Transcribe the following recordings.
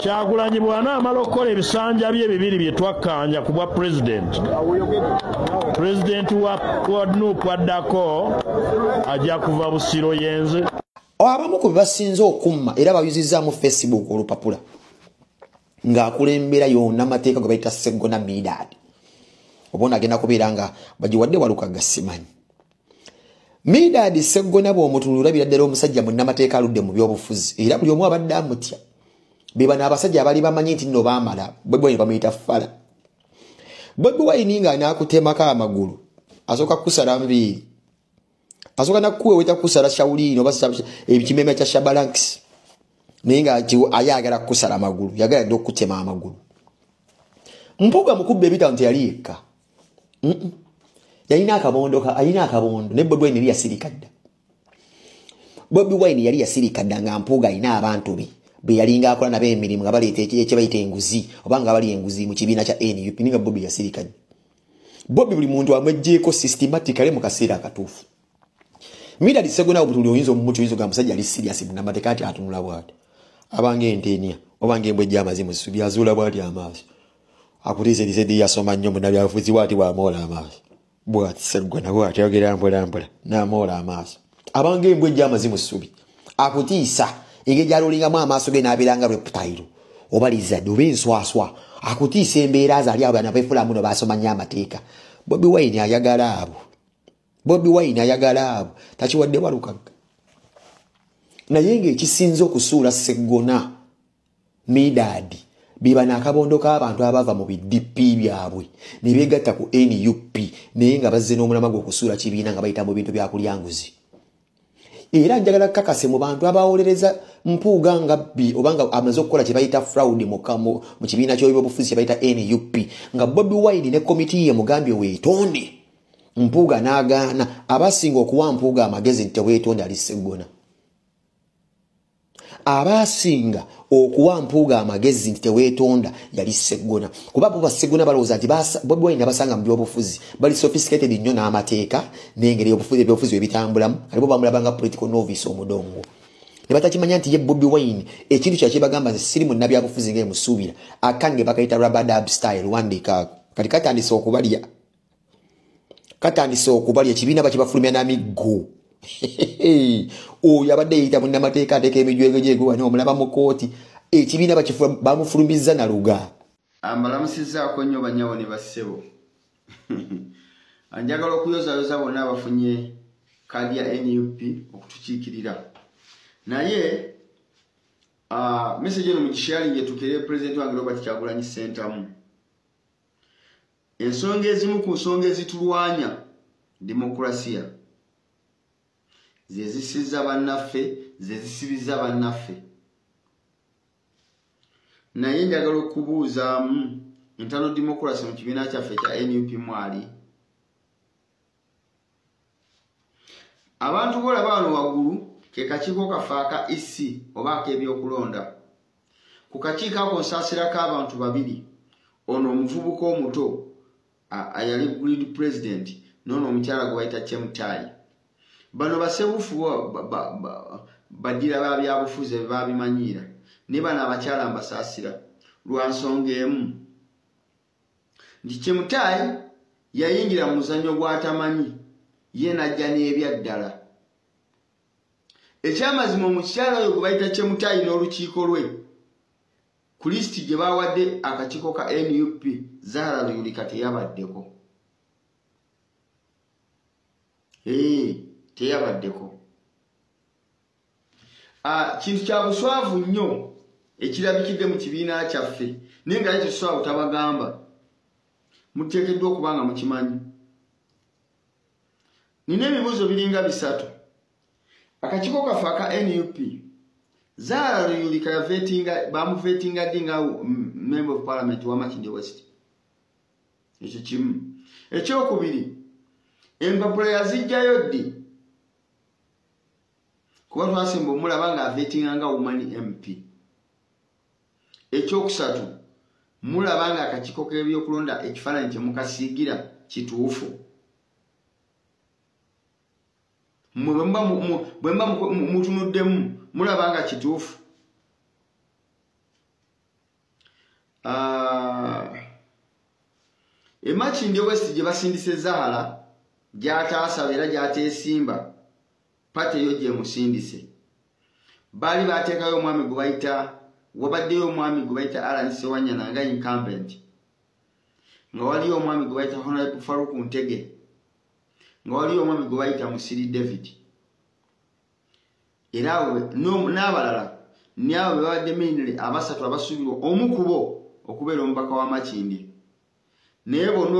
Kyagulanyi bw'anaamala okukola ebisanja bye bibiri bye twakkanja ku bwa pulezidenti wa Nuupu addako ajja kuva Busiro yenze. Abamu ku basinze okumma era bayuzizzaamu Facebook olupapula ng'akulembera yonna amateeka ge bayita Sseggona Medad. Obona agenda kubeera nga bagiwadde Walukaga simanyi. Medad Sseggona bw'omutunula birala omusajja munnamateeka aludde mu byobufuzi era buli omu abadde amutya. Be bano abasajja abali bamanyi nti nno baamala Bobi Wine bamuyita Fala. Bobi Wine ng'anaakutemako amagulu asooka kusala nviiri. Asooka nakuwe weta kusala Shaulino oba ekimeme kya Shabalanks. Naye ayagala kusala amagulu, yagala ddala okutema amagulu. Mpuuga mukubbe ebitabo nti yali yekka. Yalina akabondo ne Bobi Wine yali yasirika dda. Bobi Wine yali yasirika dda nga Mpuuga alina abantu be yalinga akola nabo emirimu nga baleeta ekye bayita enguzi oba nga bali enguzi mu kibiina kya NUP ninga Bobi yasirika dda. Bobi buli muntu amweggyeko systematically mu kaseera akatuufu. Medad Sseggona obutuli oyinza omumuti oyinza nga musajja ali serious munnamateeka ati atunula bw'ati. Abange entenia obange embwejja amazimu ssubi azuula bw'ati amaaso. Akutiiserize ddi yasoma nnyo munnabyabufuzi bw'ati bw'amoola amaaso. Bw'ati Sseggona bw'ati ayogera mpola n'amoola amaaso. Abange embwejja amazimu ssubi akutiisa engeri gy'alolingamu amaaso ge n'abeeranga reptile oba lizard oba enswaswa. Akutiisa embeera zaali abo bana beefulamu no baasoma nnyo amateeka. Bobi Wine ayagala abo. Bobi Wine ayagala abo takiwadde Walukaga. Naye ng'ekisinze okusuula Sseggona Medad biba n'akabondo k'abantu abava mu BDP byabwe ne beegatta ku NUP naye nga bazze n'omulama gw'okusuula kibiina nga bayita mu bintu bya kulyanguzi. Era njagala kakase mu bantu abawolereza Mpuuga nga oba nga amaze okukola kye bayita fraud mu kibiina ky'ebyobufuzi kye bayita NUP nga Bobi Wine ne komiti ye mugambye weetonde. Mpuuga n'agaana abasinga okuwa Mpuuga amagezi nti teweetonde ali Sseggona. Abasinga okuwa Mpuuga amagezi nti teweetonda yali Sseggona. Kuba bo Sseggona balowooza nti Bobi Wine abasanga mu byobufuzi bali sophisticated nnyo n'amateeka n'engeri ebyobufuzi ebitambulamu alibo bamulabanga political novice omudongo. Ne batakimanya nti ye Bobi Wine ekintu kyakibagamba nti siri munnabyabufuzi ng'emusuubira akange bakayita rubber style wandika kati katandise okubalya ekibiina bakibafulumya n'amiggo. Oyo abadde yeyita munnamateeka ateeka emijwego gyegwe wano omulaba mu kooti ekibiina bamufulumizza na luga. Ambalamusizzaako nnyo bannyabo ne bassebo. Njagala okuyozayoza bonna abafunye kaadi ya NUP okutukiikirira. Naye message eno mukisharinge tukere President wange Robert Kyagulanyi Ssentamu. Ensonga ezimu ku nsonga ezitulwanya demokrasiya zezisiza bannaffe zezisibiza bannaffe. Naye njagala okubuuzaamu ntalo demokrasi mu kibiina kyaffe kya NUP mwali abantu bola bano waggulu ke kakiiko kafaaka isi oba ak'ebyokulonda. Ku kakiiko ako nsaasirako abantu babiri, ono omuvubuka omuto ayali grid president nono omukyala gwe bayita Chemutai. Bano basebufu badira babyabufuzi babimanyiira ne bano abakyala mbasaasira lwa nsonga emu nti Chemutai yayingira mu muzannyo gw'atamanyi ye najja n'ebyaddala. Ekyamazima omukyala oyo gwe bayita Chemutai n'olukiiko lwe ku lisiti gye bawadde akakiiko ka NUP Zahara Luyulika teyabaddeko. Teyabaddeko. Kintu kya buswavu nnyo ekirabikidde mu kibiina kyaffe naye nga tetusobola butabagamba muteekeddwa okuba nga mukimanyi. Nina ebibuuzo biringa bisatu. Akakiiko kaffe aka NUP Zahara Luyulika bamuvetinga ddi nga member of parliament wa Makindye West. Ekyo kimu. Ekyokubiri, empapula yazijjayo ddi? Kuba twasemba omulaba nga avetinga nga woman MP. Ekyokusatu, mulaba nga akakiiko k'ebyokulonda ekifaananyi kye mukasiigira kituufu. Bwe mba mutunuddemu mulaba nga kituufu. Makindye West gye basindise Zahara gy'ataasaba era gy'ateesimba pate yo gye musindise. Baali bateekayo omwami gwe bayita wabaddeyo omwami gwe bayita Alan Sewanyana nga incumbent, nga waliyo omwami gwe bayita Honorable Farouk Ntege, nga waliyo omwami gwe bayita Musiri David, era n'abalala n'abo bebadde minire abasatu abasuubirwa omu ku bo okubeera omubaka wa Makindye. Naye bonna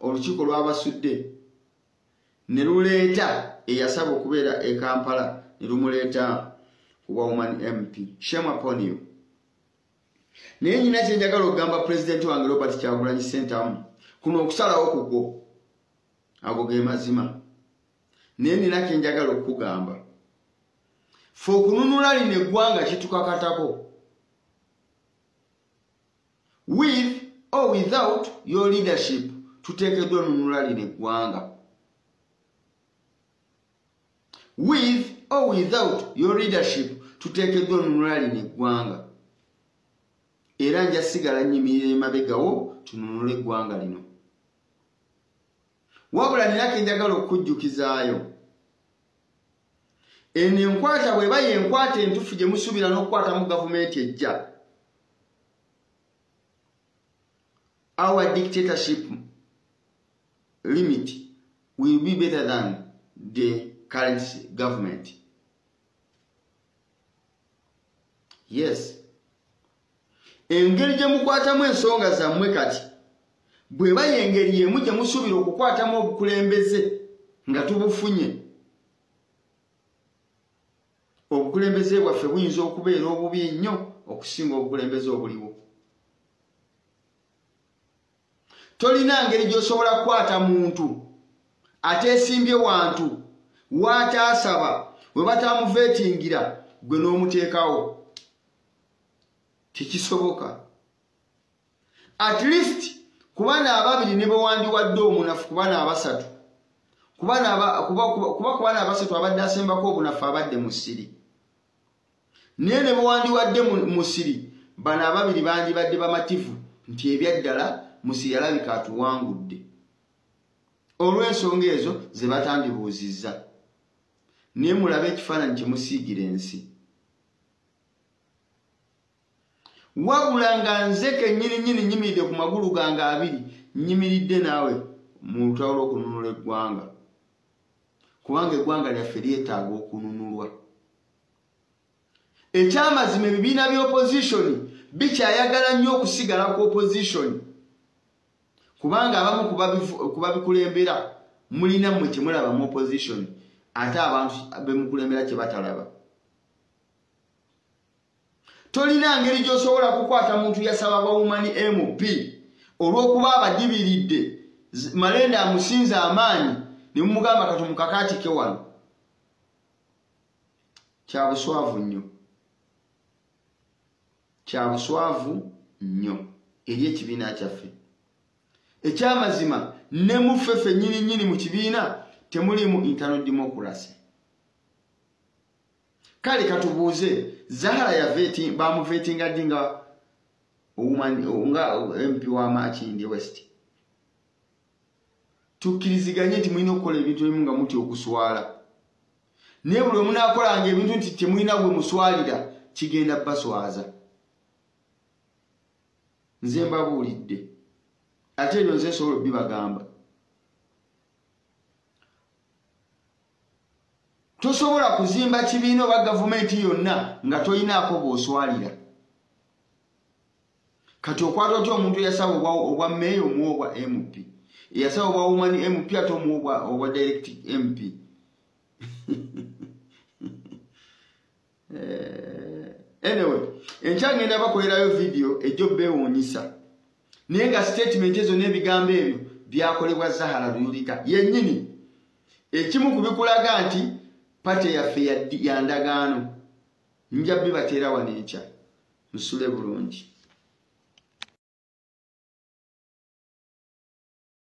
olukiiko lwabasudde ne luleeta eyasaba okubeera e Kampala ne lumuleeta ku Woman MP. Shame upon you. Naye nyina kye njagala okugamba Pulezidenti wange Robert Kyagulanyi Ssentamu, kuno okusalawo kugwo ago ge mazima. Naye nina kye njagala okugamba, fe okununula lino eggwanga kitukakatako. With or without your leadership, tuteekeddwa onunula lino eggwanga. With or without your leadership, tuteekeddwa onunula lino eggwanga. Era nja sigala nnyimirira emabegawo tununule eggwanga lino. Wabula nina ke njagala okukujjukizaayo, eno enkwata bw'eba yenkwata entufu gye musuubira n'okukwatamu gavumenti ejja. Our dictatorship limit will be better than the current government. Yes. Engeri gye mukwatamu ensonga zammwe kati bw'eba y'engeri y'emu gye musuubira okukwatamu obukulembeze nga tubufunye. Obukulembeze bwaffe buyinza okubeera obubi ennyo okusinga obukulembeze obuliwo. Tolina ngeri gy'osobola kukwata muntu ateesimbye wantu w'ataasaba we batamuveetingira gwe n'omuteekawo. Tekisoboka. At least ku bana ababiri ne bewandiwadde omunafu ku bana abasatu, ku bana abasatu abadde asembako obunafu abadde Musiri, naye ne bewandiwadde Musiri, bano ababiri bandibadde bamativu nti ebyaddala Musiri alabika atuwangudde. Olw'ensonga ezo ze batandibuuzizza. Naye mulabe ekifaananyi kye musiigira ensi. Wabula nga nze kennyini nyimiridde ku magulu gange abiri, nyimiridde naawe mu lutalo lw'okununula eggwanga. Kubanga eggwanga lyaffe lyetaaga okununulwa. Ekyamazima ebibiina by'opposition bikyayagala nnyo okusigala ku opposition. Kubanga abamu kubabikulembera mulina mmwe kye mulaba mu opposition ate abantu bemukulembera kye batalaba. Tolina ngeri gy'osobola kukwata muntu yasaba ba Woman MP olw'okuba abadibiridde Malenda amusinza amaanyi ne mumugamba kati mukakaatike wano. Kya buswavu nnyo. Kya buswavu nnyo eri ekibiina kyaffe. Ekyamazima ne mufefe nnyini mu kibiina temulimu internal democracy. Kale katubuuze, Zahara bamuvetinga dinga MP wa Makindye West. Tukkiriziganye nti mulina okukola ebintu ebimu nga muti okuswala. Naye buli omu naakolanga ebintu nti temulina gwe muswalira kigenda baswaza. Nze mbabuulidde. Ate ebyo nze nsobola bibagamba. Tosobola kuzimba kibiina oba gavumenti yonna nga toyinaako bw'oswalira. Kati okwata otya omuntu eyasaba obwa meeya omuwa obwa MP, eyasaba obwa Woman MP ate omuwa obwa direct MP. Anyway, enkya ngenda bakolerayo video ejjo beewuunyisa. Naye nga statement ezo n'ebigambo ebyo byakolebwa Zahara Luyulika yennyini. Ekimu ku bikulaga nti pate yaffe ya ndagaano. Nja bibateera wano enkya. Musule bulungi.